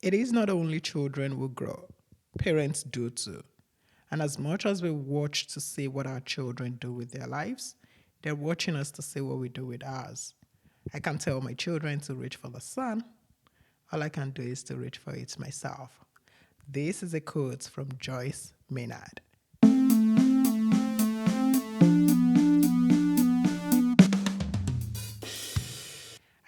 It is not only children who grow, parents do too. And as much as we watch to see what our children do with their lives, they're watching us to see what we do with ours. I can tell my children to reach for the sun. All I can do is to reach for it myself. This is a quote from Joyce Maynard.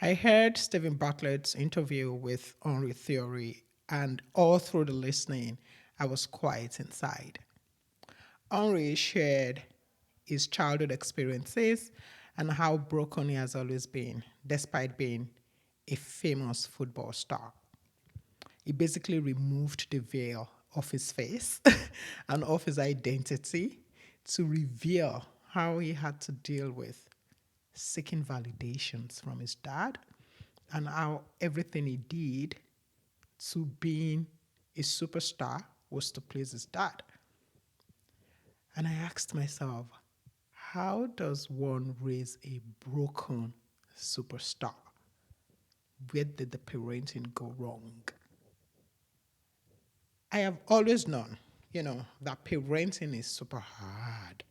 I heard Stephen Bartlett's interview with Henry Theory, and all through the listening, I was quiet inside. Henry shared his childhood experiences and how broken he has always been, despite being a famous football star. He basically removed the veil of his face and of his identity to reveal how he had to deal with seeking validations from his dad and how everything he did to being a superstar was to please his dad. And I asked myself, how does one raise a broken superstar? Where did the parenting go wrong? I have always known, that parenting is super hard.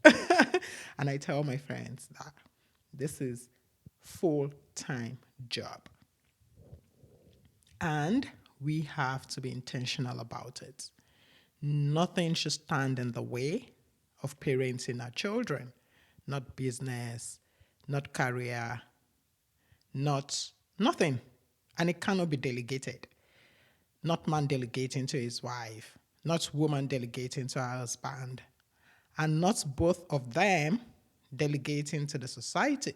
And I tell my friends that this is full-time job. And we have to be intentional about it. Nothing should stand in the way of parenting our children. Not business, not career, not nothing. And it cannot be delegated. Not man delegating to his wife, not woman delegating to her husband, and not both of them delegating to the society,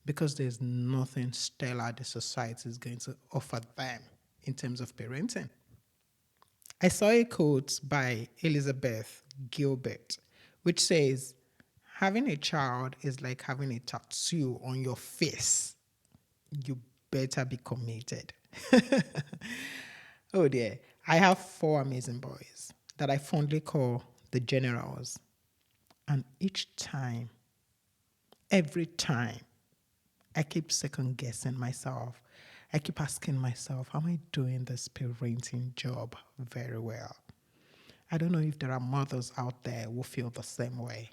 because there's nothing stellar the society is going to offer them in terms of parenting. I saw a quote by Elizabeth Gilbert, which says, having a child is like having a tattoo on your face. You better be committed. Oh dear. I have 4 amazing boys that I fondly call the generals. And each time, every time, I keep second guessing myself. I keep asking myself, am I doing this parenting job very well? I don't know if there are mothers out there who feel the same way.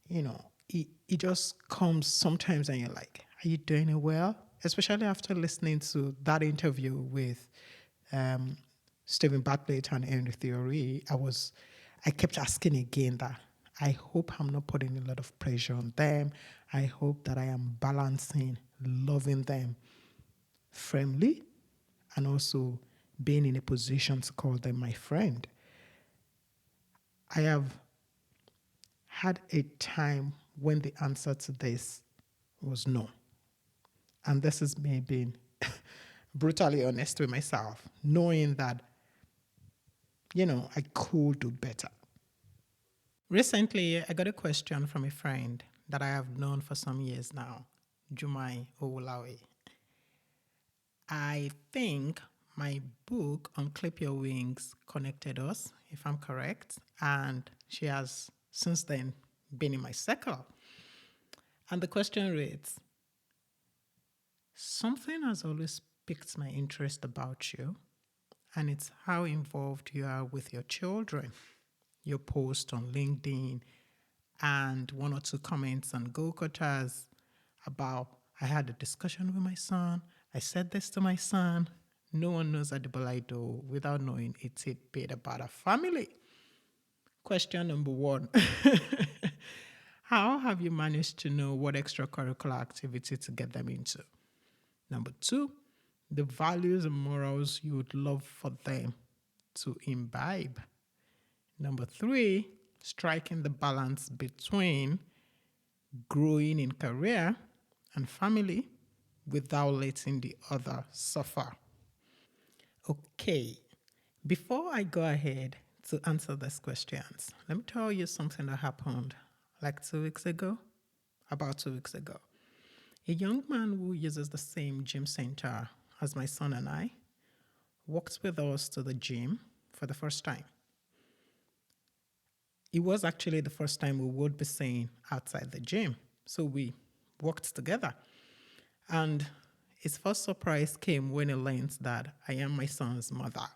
It just comes sometimes and you're like, are you doing it well? Especially after listening to that interview with Stephen Bartlett and Henry Theory, I kept asking again that I hope I'm not putting a lot of pressure on them. I hope that I am balancing loving them firmly and also being in a position to call them my friend. I have had a time when the answer to this was no. And this is me being brutally honest with myself, knowing that, I could do better. Recently, I got a question from a friend that I have known for some years now, Jumai Owulawe. I think my book on Clip Your Wings connected us, if I'm correct, and she has since then been in my circle. And the question reads, something has always piqued my interest about you, and it's how involved you are with your children. Your post on LinkedIn and 1 or 2 comments on Go-Karters about, I had a discussion with my son, I said this to my son. No one knows Adibol I do without knowing a tidbit about a family. Question number 1. How have you managed to know what extracurricular activity to get them into? Number 2, the values and morals you would love for them to imbibe. Number 3, striking the balance between growing in career and family without letting the other suffer. Okay, before I go ahead to answer these questions, let me tell you something that happened like 2 weeks ago, about 2 weeks ago. A young man who uses the same gym center as my son and I walked with us to the gym for the first time. It was actually the first time we would be seeing outside the gym. So we walked together. And His first surprise came when he learned that I am my son's mother.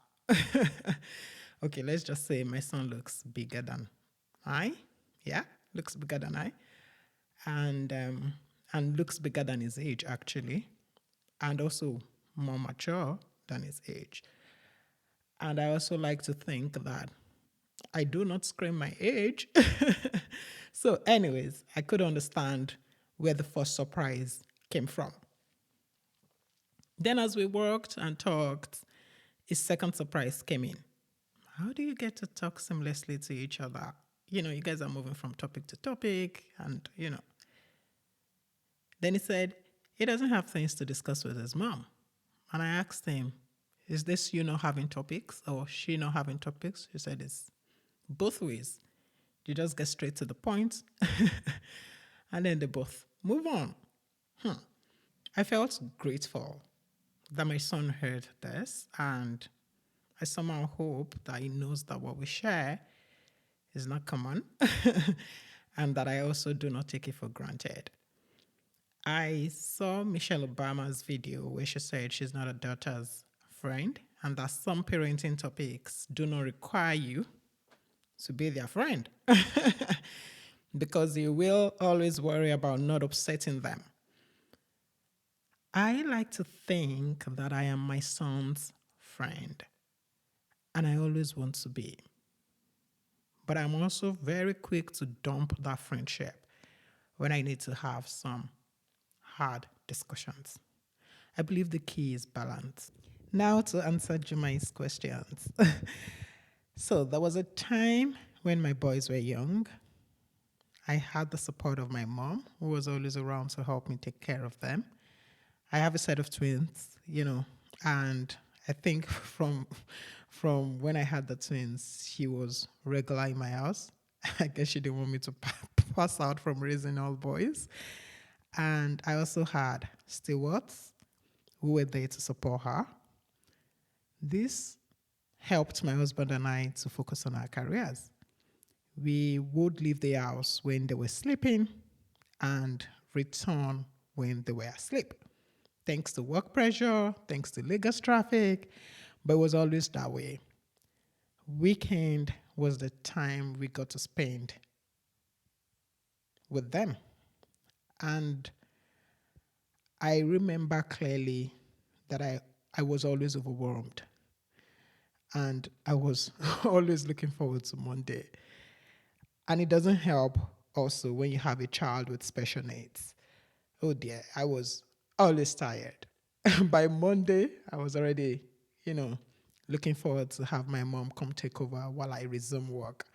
Okay, let's just say my son looks bigger than I. Yeah, looks bigger than I, and um, and looks bigger than his age actually, and also more mature than his age. And I also like to think that I do not scream my age. So, anyways, I could understand where the first surprise came from. Then, as we worked and talked, his second surprise came in. How do you get to talk seamlessly to each other? You guys are moving from topic to topic, and. Then he said he doesn't have things to discuss with his mom. And I asked him, is this you not having topics or she not having topics? He said it's both ways. You just get straight to the point and then they both move on. I felt grateful that my son heard this, and I somehow hope that he knows that what we share is not common and that I also do not take it for granted. I saw Michelle Obama's video where she said she's not a daughter's friend and that some parenting topics do not require you to be their friend because you will always worry about not upsetting them. I like to think that I am my son's friend and I always want to be. But I'm also very quick to dump that friendship when I need to have some hard discussions. I believe the key is balance. Now to answer Jumai's questions. So there was a time when my boys were young. I had the support of my mom, who was always around to help me take care of them. I have a set of twins, and I think from when I had the twins, she was regular in my house. I guess she didn't want me to pass out from raising all boys. And I also had stewards who were there to support her. This helped my husband and I to focus on our careers. We would leave the house when they were sleeping and return when they were asleep. Thanks to work pressure, thanks to Lagos traffic, but it was always that way. Weekend was the time we got to spend with them. And I remember clearly that I was always overwhelmed. And I was always looking forward to Monday. And it doesn't help also when you have a child with special needs. Oh dear, I was always tired. By Monday, I was already, looking forward to have my mom come take over while I resume work.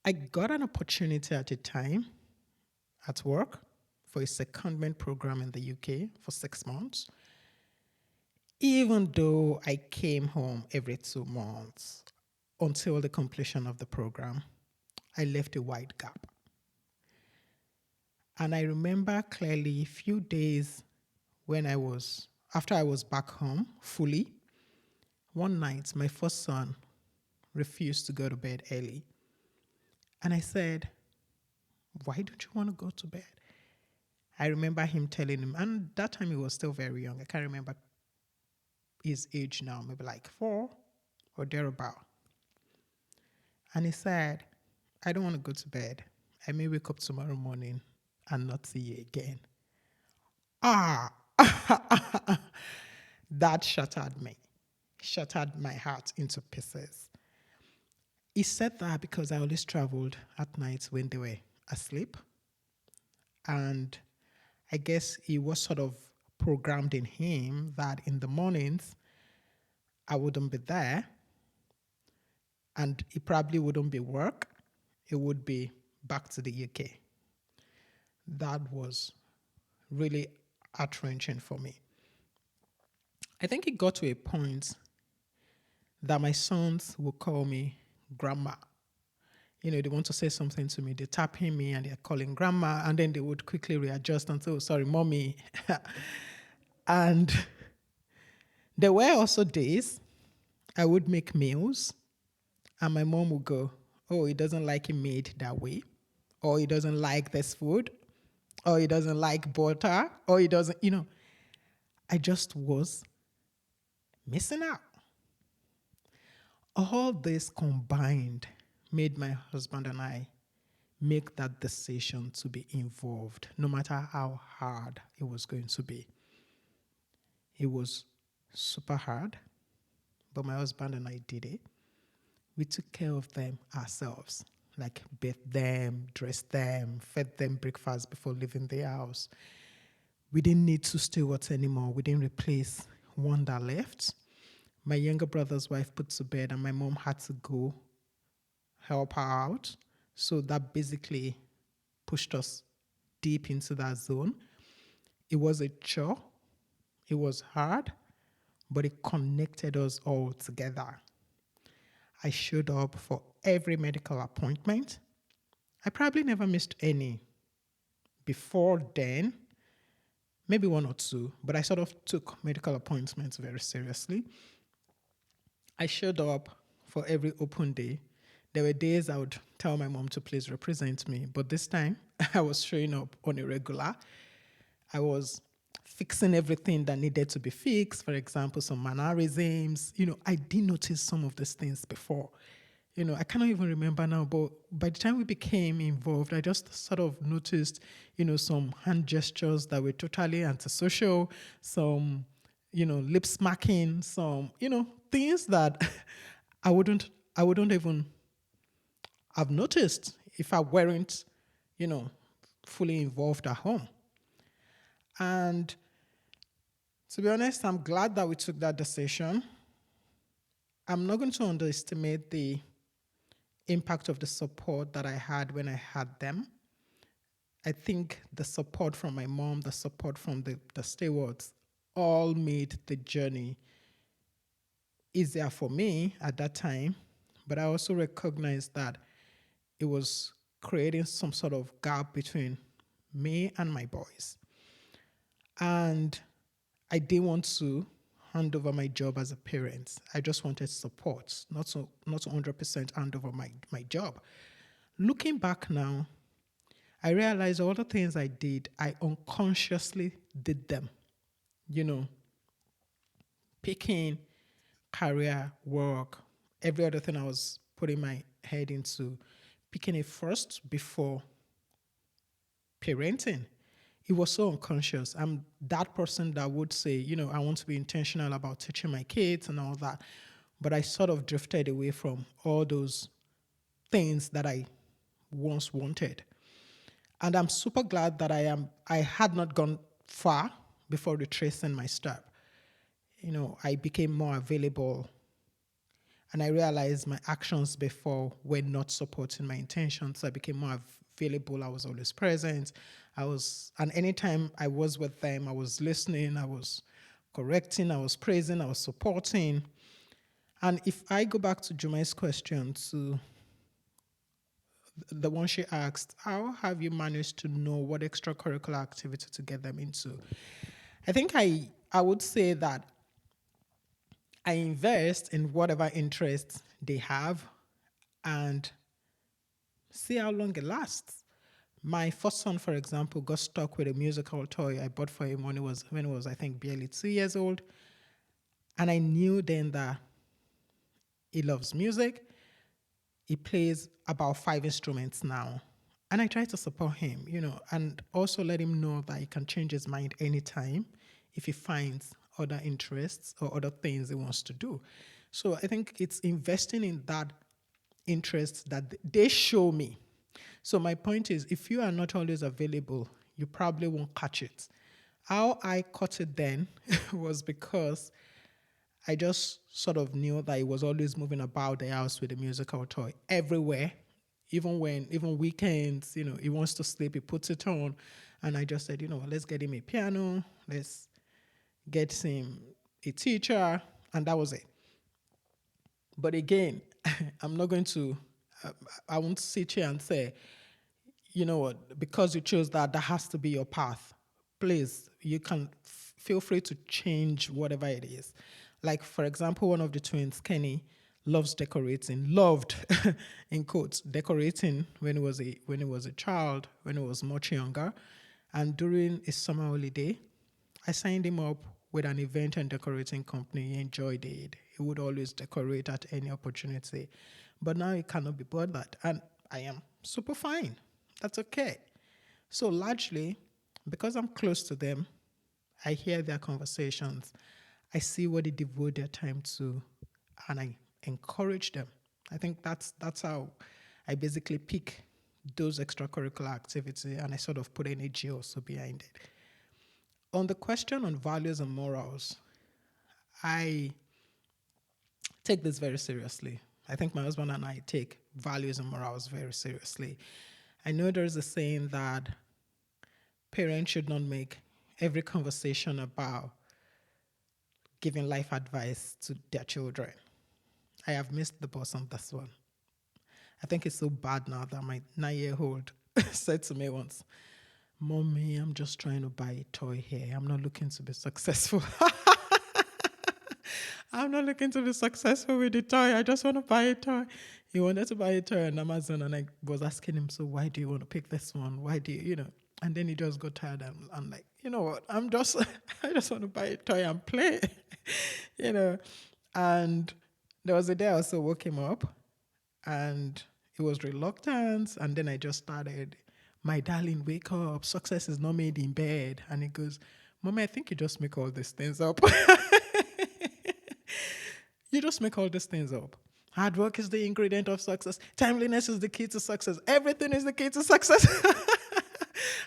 I got an opportunity at a time at work for a secondment program in the UK for 6 months. Even though I came home every 2 months until the completion of the program, I left a wide gap. And I remember clearly a few days after I was back home fully, one night my first son refused to go to bed early. And I said, why don't you want to go to bed? I remember him telling him, and that time he was still very young. I can't remember his age now, maybe like 4 or thereabout. And he said, I don't want to go to bed. I may wake up tomorrow morning and not see you again. Ah, that shattered my heart into pieces. He said that because I always traveled at night when they were asleep. And I guess it was sort of programmed in him that in the mornings I wouldn't be there and it probably wouldn't be work. It would be back to the UK. That was really heart-wrenching for me. I think it got to a point that my sons would call me grandma. They want to say something to me, they're tapping me and they're calling grandma, and then they would quickly readjust and say, oh, sorry, mommy. And there were also days I would make meals and my mom would go, oh, he doesn't like it made that way, or he doesn't like this food. or he doesn't like butter, or he doesn't, I just was missing out. All this combined made my husband and I make that decision to be involved, no matter how hard it was going to be. It was super hard, but my husband and I did it. We took care of them ourselves, like bathed them, dressed them, fed them breakfast before leaving the house. We didn't need two stewards anymore. We didn't replace one that left. My younger brother's wife put to bed, and my mom had to go help her out. So that basically pushed us deep into that zone. It was a chore, it was hard, but it connected us all together. I showed up for every medical appointment. I probably never missed any before then, maybe one or two, but I sort of took medical appointments very seriously. I showed up for every open day. There were days I would tell my mom to please represent me, but this time I was showing up on a regular. I was fixing everything that needed to be fixed. For example, some mannerisms. I did notice some of these things before. I cannot even remember now, but by the time we became involved, I just sort of noticed, some hand gestures that were totally antisocial, some, lip smacking, some, things that I wouldn't, I wouldn't even have noticed if I weren't, you know, fully involved at home. And to be honest, I'm glad that we took that decision. I'm not going to underestimate the impact of the support that I had when I had them. I think the support from my mom, the support from the stewards, all made the journey easier for me at that time. But I also recognized that it was creating some sort of gap between me and my boys. And I didn't want to hand over my job as a parent. I just wanted support, not 100% hand over my job. Looking back now, I realized all the things I did, I unconsciously did them. You know, picking career, work, every other thing I was putting my head into, picking it first before parenting. It was so unconscious. I'm that person that would say, I want to be intentional about teaching my kids and all that. But I sort of drifted away from all those things that I once wanted. And I'm super glad that I had not gone far before retracing my step. I became more available, and I realized my actions before were not supporting my intentions. So I became more available. I was always present. And anytime I was with them, I was listening, I was correcting, I was praising, I was supporting. And if I go back to Jumai's question, to the one she asked, how have you managed to know what extracurricular activity to get them into? I think I would say that I invest in whatever interests they have and see how long it lasts. My first son, for example, got stuck with a musical toy I bought for him when he was I think barely 2 years old, and I knew then that he loves music. He plays about 5 instruments now, and I try to support him, and also let him know that he can change his mind anytime if he finds other interests or other things he wants to do. So I think it's investing in that interest that they show me. So my point is, if you are not always available, you probably won't catch it. How I caught it then was because I just sort of knew that he was always moving about the house with a musical toy everywhere. Even weekends, he wants to sleep, he puts it on. And I just said, let's get him a piano, let's get him a teacher, and that was it. But again, I'm not going to, uh, I won't sit here and say, you know what, because you chose that, that has to be your path. Please, you can feel free to change whatever it is. Like, for example, one of the twins, Kenny, loves decorating, loved, in quotes, decorating when he was a child, when he was much younger. And during a summer holiday, I signed him up with an event and decorating company. He enjoyed it. He would always decorate at any opportunity. But now he cannot be bothered. And I am super fine. That's okay. So largely, because I'm close to them, I hear their conversations. I see what they devote their time to, and I encourage them. I think that's how I basically pick those extracurricular activities, and I sort of put energy also behind it. On the question on values and morals, I take this very seriously. I think my husband and I take values and morals very seriously. I know there's a saying that parents should not make every conversation about giving life advice to their children. I have missed the bus on this one. I think it's so bad now that my 9-year-old said to me once, Mommy, I'm just trying to buy a toy here. I'm not looking to be successful. I'm not looking to be successful with the toy. I just want to buy a toy. He wanted to buy a toy on Amazon, and I was asking him, so why do you want to pick this one? Why do you? And then he just got tired. And I'm like, you know what? I just want to buy a toy and play, you know. And there was a day I also woke him up, and he was reluctant. And then I just started, my darling, wake up. Success is not made in bed. And he goes, Mommy, I think you just make all these things up. You just make all these things up. Hard work is the ingredient of success. Timeliness is the key to success. Everything is the key to success.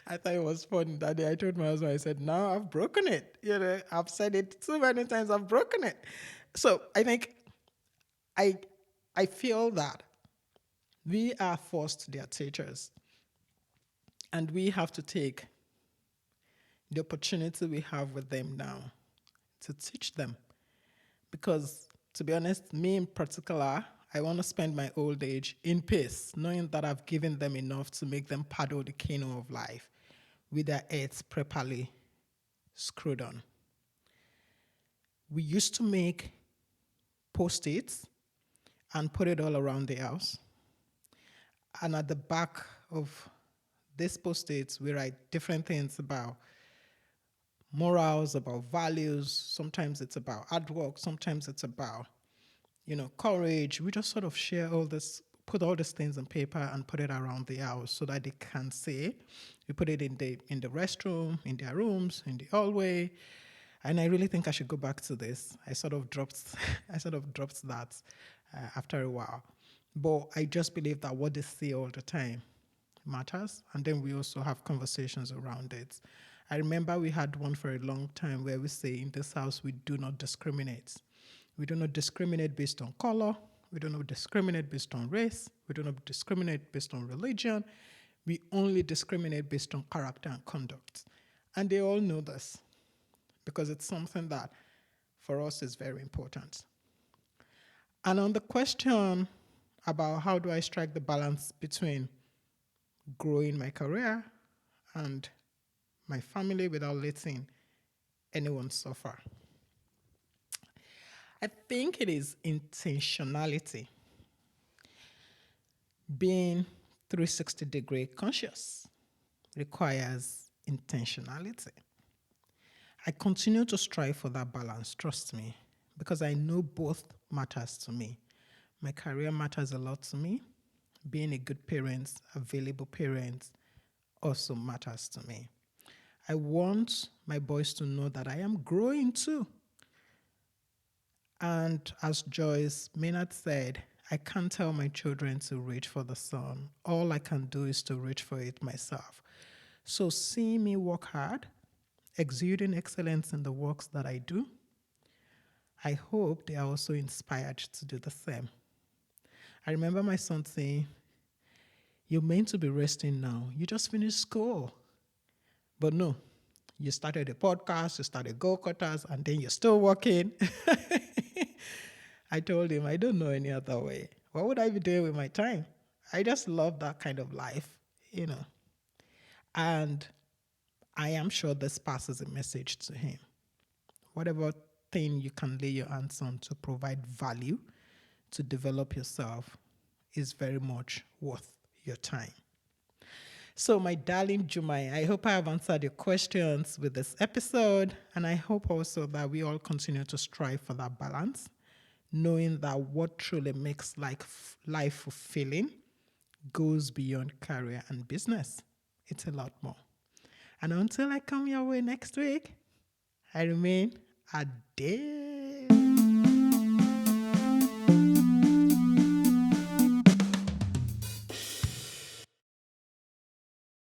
I thought it was fun that day. I told my husband, I said, no, I've broken it. I've said it so many times, I've broken it. So I think I I feel that we are forced their teachers, and we have to take the opportunity we have with them now to teach them. Because, to be honest, me in particular, I want to spend my old age in peace, knowing that I've given them enough to make them paddle the canoe of life with their heads properly screwed on. We used to make post-its and put it all around the house. And at the back of these post-its, we write different things about morals, about values. Sometimes it's about hard work. Sometimes it's about, courage. We just sort of share all this, put all these things on paper and put it around the house so that they can see. We put it in the restroom, in their rooms, in the hallway. And I really think I should go back to this. I sort of dropped that after a while. But I just believe that what they see all the time matters. And then we also have conversations around it. I remember we had one for a long time where we say in this house, we do not discriminate. We do not discriminate based on color. We do not discriminate based on race. We do not discriminate based on religion. We only discriminate based on character and conduct. And they all know this because it's something that for us is very important. And on the question about how do I strike the balance between growing my career and my family without letting anyone suffer, I think it is intentionality. Being 360-degree conscious requires intentionality. I continue to strive for that balance, trust me, because I know both matters to me. My career matters a lot to me. Being a good parent, available parent, also matters to me. I want my boys to know that I am growing too. And as Joyce Maynard said, I can't tell my children to reach for the sun. All I can do is to reach for it myself. So seeing me work hard, exuding excellence in the works that I do, I hope they are also inspired to do the same. I remember my son saying, you're meant to be resting now. You just finished school. But no, you started a podcast, you started go-karters, and then you're still working. I told him, I don't know any other way. What would I be doing with my time? I just love that kind of life. And I am sure this passes a message to him. Whatever thing you can lay your hands on to provide value, to develop yourself, is very much worth your time. So, my darling Jumai, I hope I have answered your questions with this episode. And I hope also that we all continue to strive for that balance, knowing that what truly makes life fulfilling goes beyond career and business. It's a lot more. And until I come your way next week, I remain Ade.